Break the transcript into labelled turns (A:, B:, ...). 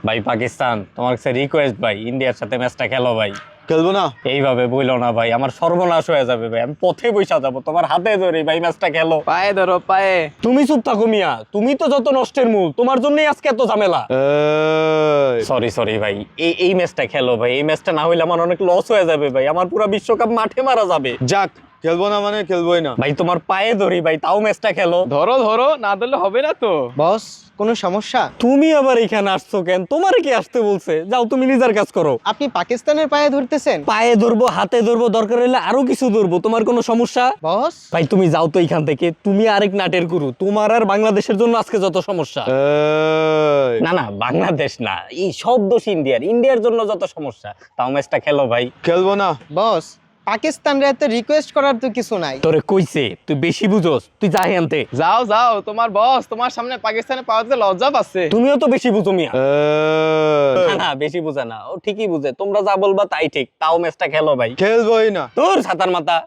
A: ভাই পাকিস্তান, তোমার কাছে রিকোয়েস্ট ভাই, ইন্ডিয়ার সাথে ম্যাচটা খেলো ভাই।
B: খেলবো না।
A: এইভাবে বইলো না ভাই, আমার সর্বনাশ হয়ে যাবে ভাই, আমি পথে বইসা যাবো, তোমার হাতে ধরে ভাই ম্যাচটা খেলো।
C: পায়ে ধরো পায়ে।
A: তুমি চুপ থাকো মিয়া, তুমি তো যত নষ্টের মূল, তোমার জন্যই আজকে এত ঝামেলা। সরি ভাই, এই ম্যাচটা খেলো ভাই, এই ম্যাচটা না হইলে আমার অনেক লস হয়ে যাবে ভাই, আমার পুরো বিশ্বকাপ মাঠে মারা যাবে।
B: যাক, খেলবো না মানে খেলবোই না।
A: ভাই তোমার পায়ে ধরি ভাই, তাও ম্যাচটা খেলো।
C: ধরো ধরো, না ধরলে হবে না তো।
D: বস, কোনো সমস্যা?
A: তুমি আবার এখানে আসছো কেন? তোমার কি আসতে বলছে? যাও তুমি নিজের কাজ করো।
D: আপনি পাকিস্তানের পায়ে ধরতেছেন?
A: পায়ে ধরবো, হাতে ধরবো, দরকার হলে আরো কিছু ধরবো, তোমার কোনো সমস্যা?
D: বস,
A: ভাই তুমি যাও তো এখান থেকে, তুমি আরেক নাটের গুরু, তোমার আর বাংলাদেশের জন্য আজকে যত সমস্যা। না না, বাংলাদেশ না, এই সব দোষ ইন্ডিয়ার জন্য যত সমস্যা, তাও ম্যাচটা খেলো ভাই।
B: খেলবো না।
D: বস, পাকিস্তানরে এত রিকোয়েস্ট করার তো কিছু নাই।
A: তোরে কইছে তুই বেশি বুঝোস, তুই যাই আনতে।
C: যাও যাও, তোমার বস তোমার সামনে পাকিস্তানে পাওয়া যেতে লজ্জা পাচ্ছে।
A: তুমিও তো বেশি বুঝো মিয়া। না না, বেশি বুঝে না, ও ঠিকই বুঝে, তোমরা যা বলবা তাই ঠিক, তাও ম্যাচটা খেলো ভাই।
B: খেলবোই না।
A: তোর ছাতার মাথা।